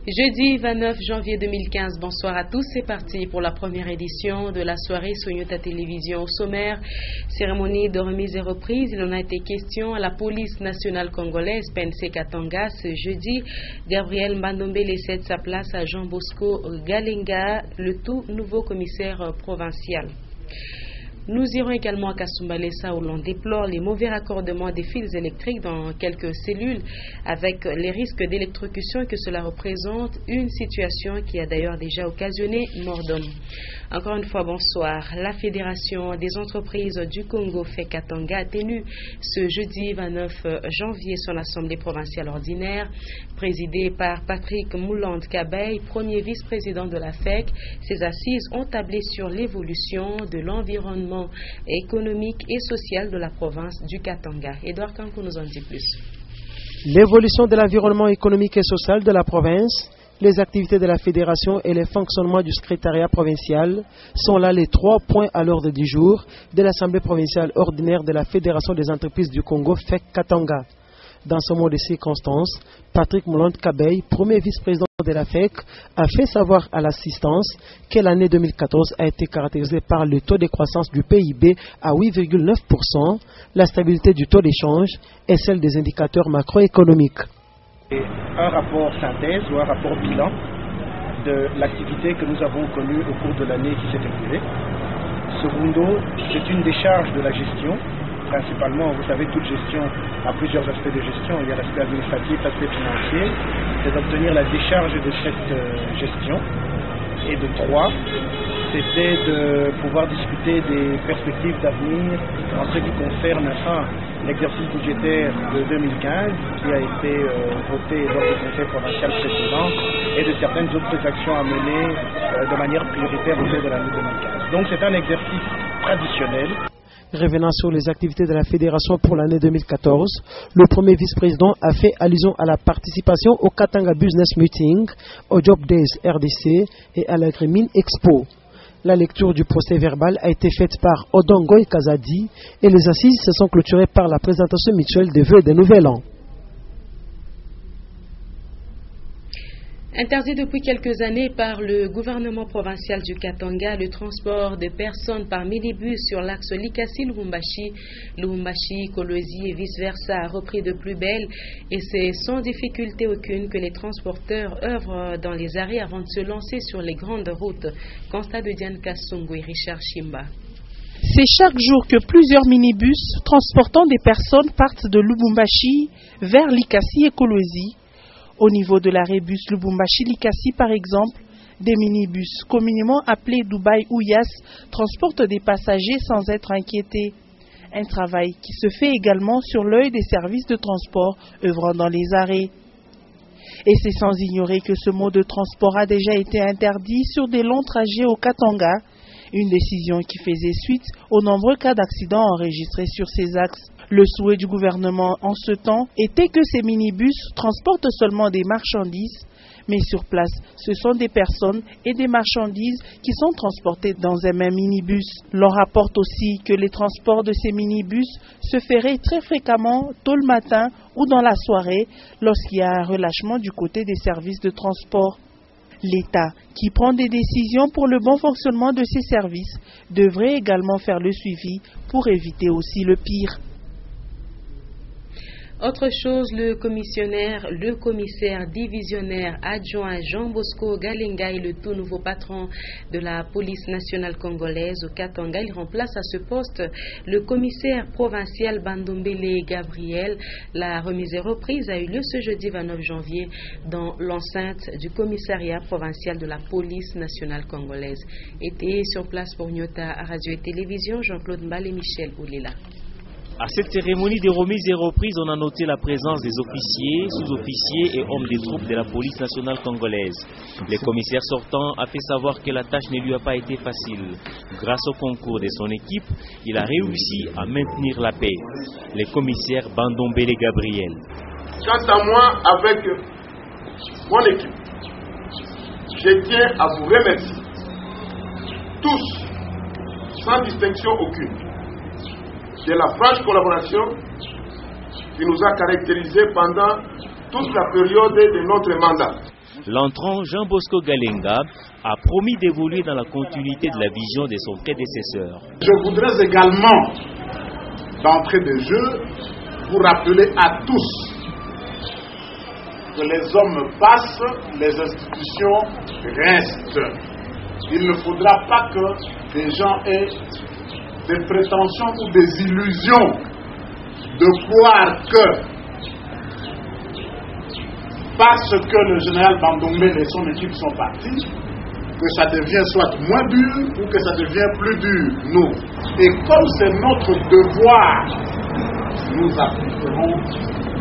Jeudi 29 janvier 2015, bonsoir à tous, c'est parti pour la première édition de la soirée sur Nyota Télévision. Au sommaire, cérémonie de remise et reprise, il en a été question à la police nationale congolaise, PNC Katanga, ce jeudi. Gabriel Mbandombele cède sa place à Jean Bosco Galenga, le tout nouveau commissaire provincial. Nous irons également à Kasumbalesa où l'on déplore les mauvais raccordements des fils électriques dans quelques cellules avec les risques d'électrocution que cela représente, une situation qui a d'ailleurs déjà occasionné mort d'homme. Encore une fois, bonsoir. La Fédération des entreprises du Congo FEC-Katanga a tenu ce jeudi 29 janvier son assemblée provinciale ordinaire, présidée par Patrick Moulande-Kabeï, premier vice-président de la FEC. Ces assises ont tablé sur l'évolution de l'environnement économique et social de la province du Katanga. Edouard Kankou nous en dit plus. L'évolution de l'environnement économique et social de la province, les activités de la fédération et les fonctionnements du secrétariat provincial sont là les 3 points à l'ordre du jour de l'Assemblée provinciale ordinaire de la Fédération des entreprises du Congo FEC-Katanga. Dans ce mot de circonstance, Patrick Moulande-Kabeï, premier vice-président de la FEC, a fait savoir à l'assistance que l'année 2014 a été caractérisée par le taux de croissance du PIB à 8,9%, la stabilité du taux d'échange et celle des indicateurs macroéconomiques. Un rapport synthèse ou un rapport bilan de l'activité que nous avons connue au cours de l'année qui s'est écoulée. Secondo, c'est une décharge de la gestion. Principalement, vous savez, toute gestion a plusieurs aspects de gestion. Il y a l'aspect administratif, l'aspect financier. C'est d'obtenir la décharge de cette gestion. Et de 3, c'était de pouvoir discuter des perspectives d'avenir en ce qui concerne l'exercice budgétaire de 2015 qui a été voté lors du conseil provincial précédent et de certaines autres actions à mener de manière prioritaire au cours de l'année 2015. Donc c'est un exercice traditionnel. Revenant sur les activités de la fédération pour l'année 2014, le premier vice-président a fait allusion à la participation au Katanga Business Meeting, au Job Days RDC et à l'Agrimine Expo. La lecture du procès verbal a été faite par Odongoy Kazadi et les assises se sont clôturées par la présentation mutuelle des vœux de Nouvel An. Interdit depuis quelques années par le gouvernement provincial du Katanga, le transport de personnes par minibus sur l'axe Likasi-Lubumbashi, Lubumbashi-Kolwezi et vice-versa a repris de plus belle et c'est sans difficulté aucune que les transporteurs œuvrent dans les arrêts avant de se lancer sur les grandes routes. Constat de Diane Kassongo et Richard Chimba. C'est chaque jour que plusieurs minibus transportant des personnes partent de Lubumbashi vers Likasi et Kolwezi. Au niveau de l'arrêt bus Lubumbashi-Likasi, par exemple, des minibus, communément appelés Dubaï ou Yas, transportent des passagers sans être inquiétés. Un travail qui se fait également sur l'œil des services de transport œuvrant dans les arrêts. Et c'est sans ignorer que ce mode de transport a déjà été interdit sur des longs trajets au Katanga, une décision qui faisait suite aux nombreux cas d'accidents enregistrés sur ces axes. Le souhait du gouvernement en ce temps était que ces minibus transportent seulement des marchandises, mais sur place, ce sont des personnes et des marchandises qui sont transportées dans un même minibus. L'on rapporte aussi que les transports de ces minibus se feraient très fréquemment tôt le matin ou dans la soirée lorsqu'il y a un relâchement du côté des services de transport. L'État, qui prend des décisions pour le bon fonctionnement de ces services, devrait également faire le suivi pour éviter aussi le pire. Autre chose, le commissaire divisionnaire adjoint Jean Bosco Galenga est le tout nouveau patron de la police nationale congolaise au Katanga. Il remplace à ce poste le commissaire provincial Bandombele Gabriel. La remise et reprise a eu lieu ce jeudi 29 janvier dans l'enceinte du commissariat provincial de la police nationale congolaise. Était sur place pour Nyota Radio et Télévision, Jean-Claude Mbale et Michel Oulila. À cette cérémonie de remise et reprise, on a noté la présence des officiers, sous-officiers et hommes des troupes de la police nationale congolaise. Le commissaire sortant a fait savoir que la tâche ne lui a pas été facile. Grâce au concours de son équipe, il a réussi à maintenir la paix. Le commissaire Bandombele Gabriel. Quant à moi, avec mon équipe, je tiens à vous remercier, tous, sans distinction aucune, de la franche collaboration qui nous a caractérisés pendant toute la période de notre mandat. L'entrant Jean Bosco Galenga a promis d'évoluer dans la continuité de la vision de son prédécesseur. Je voudrais également, d'entrée de jeu, vous rappeler à tous que les hommes passent, les institutions restent. Il ne faudra pas que les gens aient des prétentions ou des illusions de croire que parce que le général Bandombe et son équipe sont partis, que ça devient soit moins dur ou que ça devient plus dur. Non. Et comme c'est notre devoir, nous appliquerons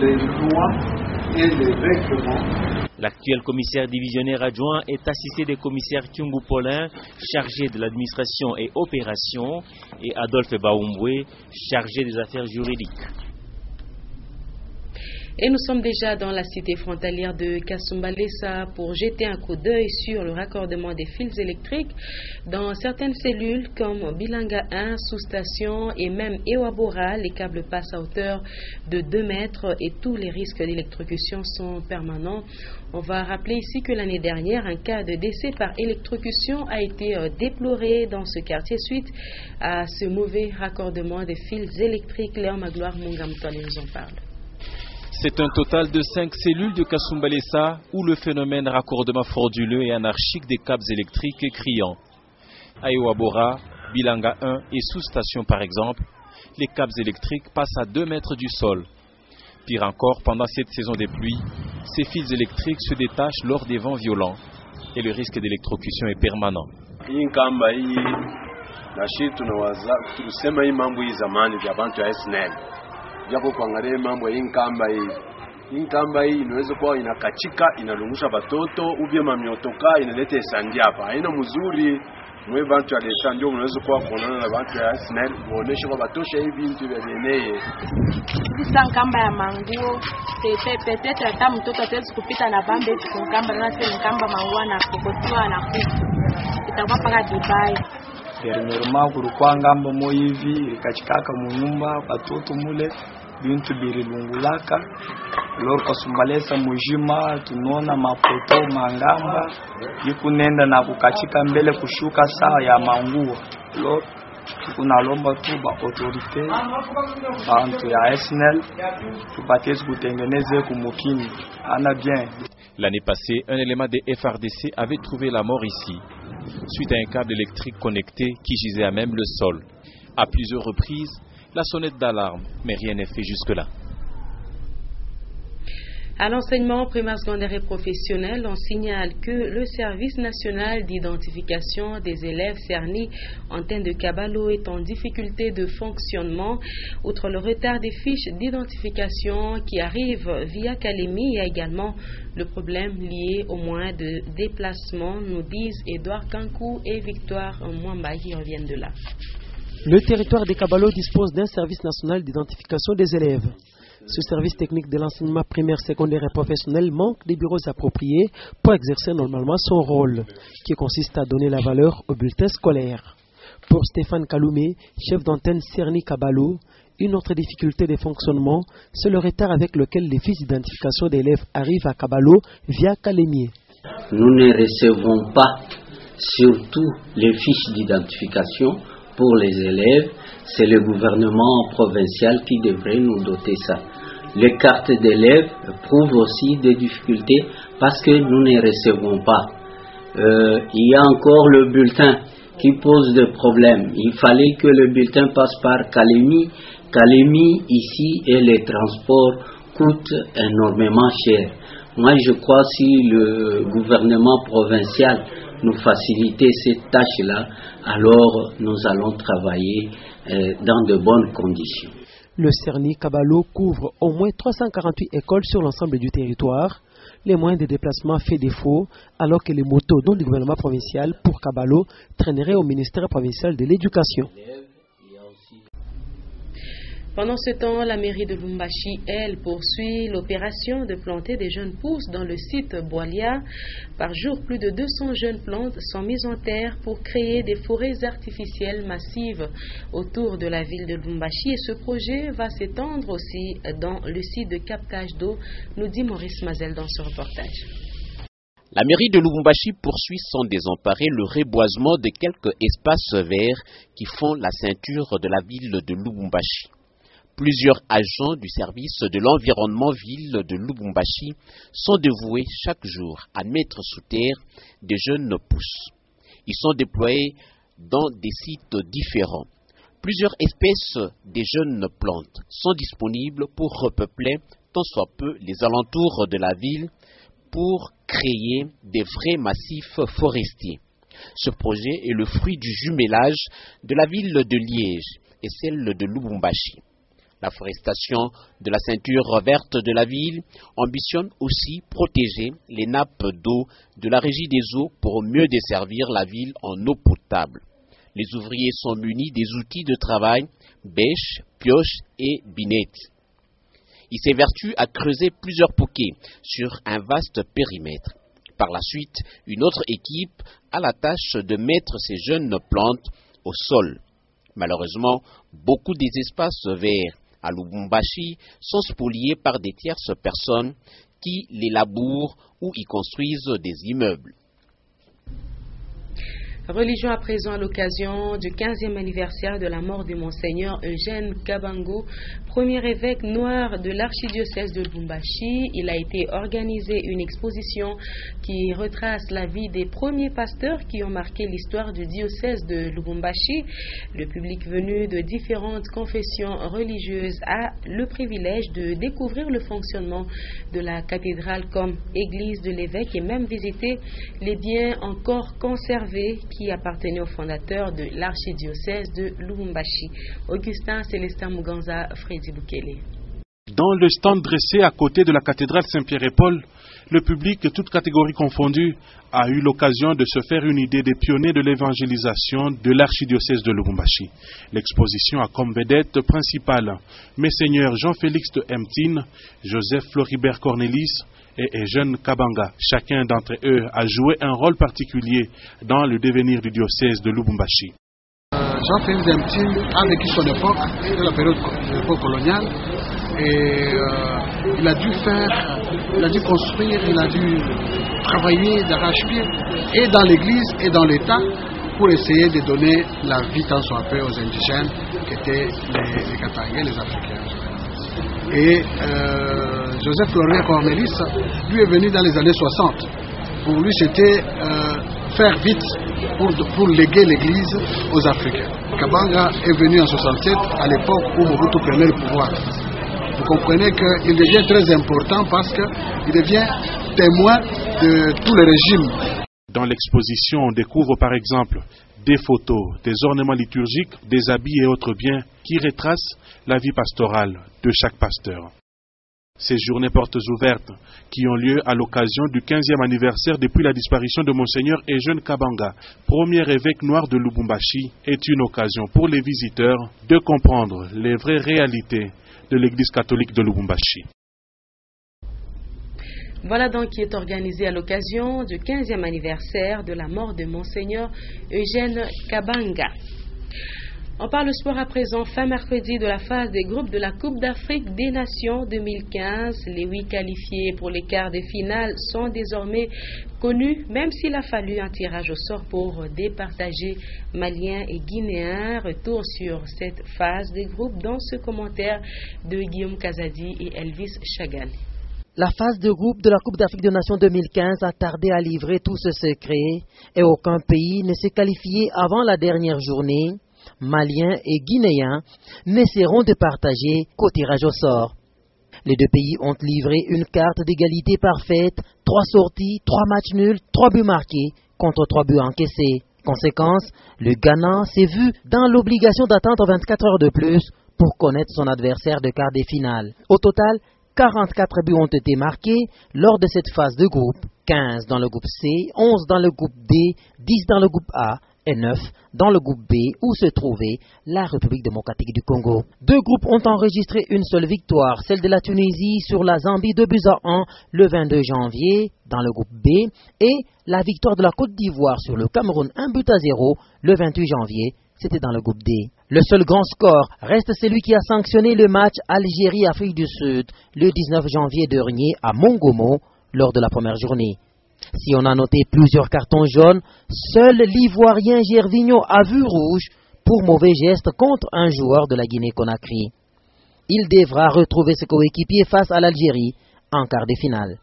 les lois et les règlements. L'actuel commissaire divisionnaire adjoint est assisté des commissaires Tiungu Paulin, chargé de l'administration et opération, et Adolphe Baoumboué, chargé des affaires juridiques. Et nous sommes déjà dans la cité frontalière de Kasumbalesa pour jeter un coup d'œil sur le raccordement des fils électriques dans certaines cellules comme Bilanga 1, sous-station et même Ewabora. Les câbles passent à hauteur de 2 mètres et tous les risques d'électrocution sont permanents. On va rappeler ici que l'année dernière, un cas de décès par électrocution a été déploré dans ce quartier suite à ce mauvais raccordement des fils électriques. Léon Magloire Mungamtoli nous en parle. C'est un total de 5 cellules de Kasumbalesa où le phénomène raccordement frauduleux et anarchique des câbles électriques est criant. À Ewabora, Bilanga 1 et sous-station par exemple, les câbles électriques passent à 2 mètres du sol. Pire encore, pendant cette saison des pluies, ces fils électriques se détachent lors des vents violents et le risque d'électrocution est permanent. Japo kuangalia mambo ya inkamba hii inaweza kuwa inakachika inalungusha watoto ubia mamiotoka inaleta sandia hapa haina mzuri mwe bantu ya leta ndio mnaweza kuwa kuonana na bantu ya SNEL muoneshe kwa batosha hivi vitu vya beneye kusa kamba ya manguo peut-être hata mtoto ataweza kupita na bambe kwa kamba na sasa kamba manguo na kokotiwa na kuku itakuwa paka Dubai. Dernièrement kulikuwa ngambo mo hivi ikachikaka munyumba batoto mule bintu birilungulaka lor Kasumbalesa mujima tunaona mapoto mangamba ikunenda na kukachika mbele kushuka saa ya manguo lor tunalomba tu ba autorité bantu ya SNEL tupate kutengeneze kumukini ana bien. L'année passée, un élément des FRDC avait trouvé la mort ici, suite à un câble électrique connecté qui gisait à même le sol. À plusieurs reprises, la sonnette d'alarme, mais rien n'est fait jusque-là. À l'enseignement primaire, secondaire et professionnel, on signale que le service national d'identification des élèves CERNI antenne de Kabalo est en difficulté de fonctionnement. Outre le retard des fiches d'identification qui arrivent via Kalemi, il y a également le problème lié au moyen de déplacement, nous disent Edouard Kankou et Victoire Mwamba qui reviennent de là. Le territoire de Kabalo dispose d'un service national d'identification des élèves. Ce service technique de l'enseignement primaire, secondaire et professionnel manque des bureaux appropriés pour exercer normalement son rôle, qui consiste à donner la valeur au bulletin scolaire. Pour Stéphane Kaloumé, chef d'antenne CERNI Kabalo, une autre difficulté de fonctionnement, c'est le retard avec lequel les fiches d'identification d'élèves arrivent à Kabalo via Kalemi. Nous ne recevons pas surtout les fiches d'identification pour les élèves. C'est le gouvernement provincial qui devrait nous doter ça. Les cartes d'élèves prouvent aussi des difficultés parce que nous ne recevons pas. Il y a encore le bulletin qui pose des problèmes. Il fallait que le bulletin passe par Kalemi. Kalemi ici et les transports coûtent énormément cher. Moi je crois que si le gouvernement provincial nous facilitait cette tâche-là, alors nous allons travailler dans de bonnes conditions. Le CERNI Kabalo couvre au moins 348 écoles sur l'ensemble du territoire. Les moyens de déplacement fait défaut, alors que les motos dont le gouvernement provincial pour Kabalo traîneraient au ministère provincial de l'Éducation. Pendant ce temps, la mairie de Lubumbashi, elle, poursuit l'opération de planter des jeunes pousses dans le site Boalia. Par jour, plus de 200 jeunes plantes sont mises en terre pour créer des forêts artificielles massives autour de la ville de Lubumbashi. Et ce projet va s'étendre aussi dans le site de captage d'eau, nous dit Maurice Mazel dans ce reportage. La mairie de Lubumbashi poursuit sans désemparer le reboisement de quelques espaces verts qui font la ceinture de la ville de Lubumbashi. Plusieurs agents du service de l'environnement ville de Lubumbashi sont dévoués chaque jour à mettre sous terre des jeunes pousses. Ils sont déployés dans des sites différents. Plusieurs espèces de jeunes plantes sont disponibles pour repeupler tant soit peu les alentours de la ville pour créer des vrais massifs forestiers. Ce projet est le fruit du jumelage de la ville de Liège et celle de Lubumbashi. La forestation de la ceinture verte de la ville ambitionne aussi protéger les nappes d'eau de la régie des eaux pour mieux desservir la ville en eau potable. Les ouvriers sont munis des outils de travail, bêches, pioches et binettes. Ils s'évertuent à creuser plusieurs poquets sur un vaste périmètre. Par la suite, une autre équipe a la tâche de mettre ces jeunes plantes au sol. Malheureusement, beaucoup des espaces verts à Lubumbashi sont spoliés par des tierces personnes qui les labourent ou y construisent des immeubles. Religion à présent à l'occasion du 15e anniversaire de la mort de Monseigneur Eugène Kabango, premier évêque noir de l'archidiocèse de Lubumbashi. Il a été organisé une exposition qui retrace la vie des premiers pasteurs qui ont marqué l'histoire du diocèse de Lubumbashi. Le public venu de différentes confessions religieuses a le privilège de découvrir le fonctionnement de la cathédrale comme église de l'évêque et même visiter les biens encore conservés qui appartenait au fondateur de l'archidiocèse de Lubumbashi. Augustin Célestin Muganza, Freddy Bukele. Dans le stand dressé à côté de la cathédrale Saint-Pierre-et-Paul, le public, toutes catégories confondues, a eu l'occasion de se faire une idée des pionniers de l'évangélisation de l'archidiocèse de Lubumbashi. L'exposition a comme vedette principale Messeigneur Jean-Félix de Mtine, Joseph Floribert Cornelis et Eugène Kabanga. Chacun d'entre eux a joué un rôle particulier dans le devenir du diocèse de Lubumbashi. Jean-Félix de Mtine a vécu son époque, de la période de l'époque coloniale, et il a dû construire, il a dû travailler d'arrache-pied, et dans l'église et dans l'État, pour essayer de donner la vie tant soit peu aux indigènes, qui étaient les Katangais, les Africains. Et Joseph Floribert Cornelis, lui est venu dans les années 60. Pour lui, c'était faire vite pour léguer l'église aux Africains. Kabanga est venu en 67, à l'époque où Mobutu prenait le pouvoir. Vous comprenez qu'il devient très important parce qu'il devient témoin de tous les régimes. Dans l'exposition, on découvre par exemple des photos, des ornements liturgiques, des habits et autres biens qui retracent la vie pastorale de chaque pasteur. Ces journées portes ouvertes, qui ont lieu à l'occasion du 15e anniversaire depuis la disparition de Monseigneur Eugène Kabanga, premier évêque noir de Lubumbashi, est une occasion pour les visiteurs de comprendre les vraies réalités de l'Église catholique de Lubumbashi. Voilà donc qui est organisé à l'occasion du 15e anniversaire de la mort de Monseigneur Eugène Kabanga. On parle sport à présent, fin mercredi de la phase des groupes de la Coupe d'Afrique des Nations 2015. Les 8 qualifiés pour les quarts de finale sont désormais connus, même s'il a fallu un tirage au sort pour départager Maliens et Guinéens. Retour sur cette phase des groupes dans ce commentaire de Guillaume Kazadi et Elvis Chagal. La phase de groupe de la Coupe d'Afrique des Nations 2015 a tardé à livrer tout ce secret et aucun pays ne s'est qualifié avant la dernière journée. Maliens et Guinéens n'essaieront de partager qu'au tirage au sort. Les deux pays ont livré une carte d'égalité parfaite, 3 sorties, 3 matchs nuls, 3 buts marqués contre 3 buts encaissés. Conséquence, le Ghana s'est vu dans l'obligation d'attendre 24 heures de plus pour connaître son adversaire de quart des finales. Au total, 44 buts ont été marqués lors de cette phase de groupe, 15 dans le groupe C, 11 dans le groupe D, 10 dans le groupe A et 9 dans le groupe B où se trouvait la République démocratique du Congo. 2 groupes ont enregistré une seule victoire, celle de la Tunisie sur la Zambie 2-1 le 22 janvier dans le groupe B et la victoire de la Côte d'Ivoire sur le Cameroun 1-0 le 28 janvier, c'était dans le groupe D. Le seul grand score reste celui qui a sanctionné le match Algérie-Afrique du Sud le 19 janvier dernier à Mongomo lors de la première journée. Si on a noté plusieurs cartons jaunes, seul l'Ivoirien Gervinho a vu rouge pour mauvais geste contre un joueur de la Guinée-Conakry. Il devra retrouver ses coéquipiers face à l'Algérie en quart de finale.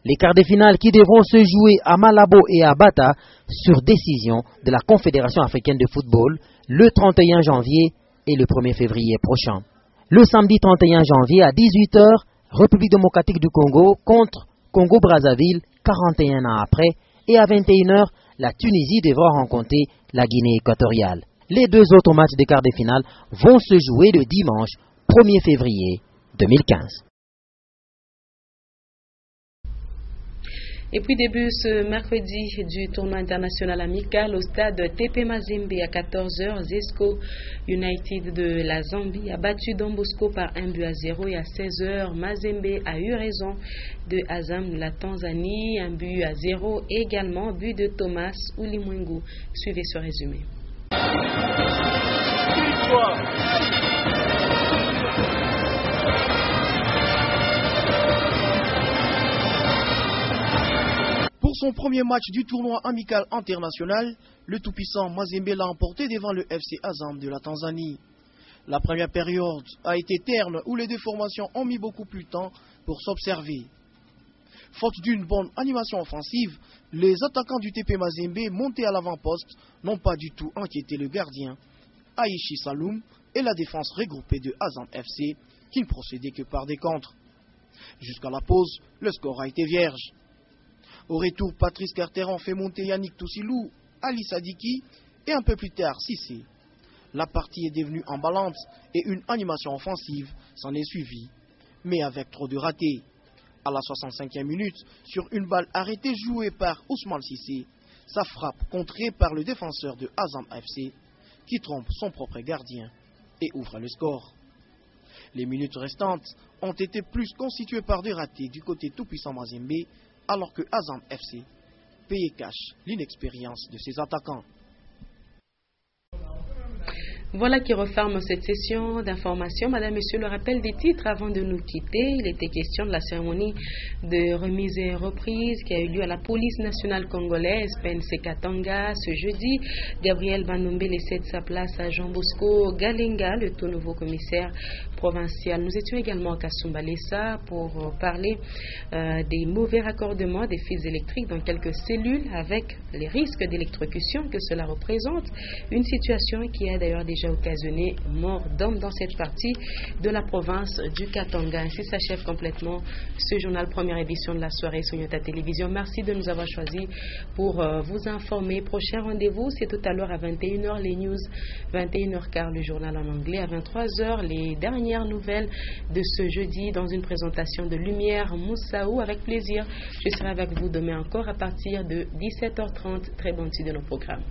Les quarts de finale qui devront se jouer à Malabo et à Bata sur décision de la Confédération africaine de football le 31 janvier et le 1er février prochain. Le samedi 31 janvier à 18h, République démocratique du Congo contre Congo-Brazzaville 41 ans après, et à 21h, la Tunisie devra rencontrer la Guinée équatoriale. Les deux autres matchs des quarts de finale vont se jouer le dimanche 1er février 2015. Et puis début ce mercredi du tournoi international amical au stade TP Mazembe à 14h. Zesco United de la Zambie a battu Don Bosco par 1-0 et à 16h, Mazembe a eu raison de Azam de la Tanzanie, 1-0 également, but de Thomas Ulimwengu. Suivez ce résumé. Pour son premier match du tournoi amical international, le tout-puissant Mazembe l'a emporté devant le FC Azam de la Tanzanie. La première période a été terne où les deux formations ont mis beaucoup plus de temps pour s'observer. Faute d'une bonne animation offensive, les attaquants du TP Mazembe montés à l'avant-poste n'ont pas du tout inquiété le gardien Aishi Saloum et la défense regroupée de Azam FC qui ne procédait que par des contres. Jusqu'à la pause, le score a été vierge. Au retour, Patrice Carteron fait monter Yannick Toussilou, Ali Sadiki et un peu plus tard Cissé. La partie est devenue emballante et une animation offensive s'en est suivie, mais avec trop de ratés. À la 65e minute, sur une balle arrêtée jouée par Ousmane Cissé, sa frappe contrée par le défenseur de Azam FC qui trompe son propre gardien et ouvre le score. Les minutes restantes ont été plus constituées par des ratés du côté tout-puissant Mazembe, alors que Azam FC payait cash l'inexpérience de ses attaquants. Voilà qui referme cette session d'information. Madame, Monsieur, le rappel des titres avant de nous quitter. Il était question de la cérémonie de remise et reprise qui a eu lieu à la police nationale congolaise, PNC Katanga, ce jeudi. Gabriel Banombe laissait sa place à Jean Bosco Galenga, le tout nouveau commissaire provincial. Nous étions également à Kasumbalesa pour parler des mauvais raccordements des fils électriques dans quelques cellules avec les risques d'électrocution que cela représente. Une situation qui a d'ailleurs déjà occasionné mort d'hommes dans cette partie de la province du Katanga. Ainsi s'achève complètement ce journal, première édition de la soirée Sognota Télévision. Merci de nous avoir choisis pour vous informer. Prochain rendez-vous, c'est tout à l'heure à 21h les news, 21h15 le journal en anglais, à 23h les dernières nouvelles de ce jeudi dans une présentation de Lumière Moussaou. Avec plaisir, je serai avec vous demain encore à partir de 17h30. Très bonne suite de nos programmes.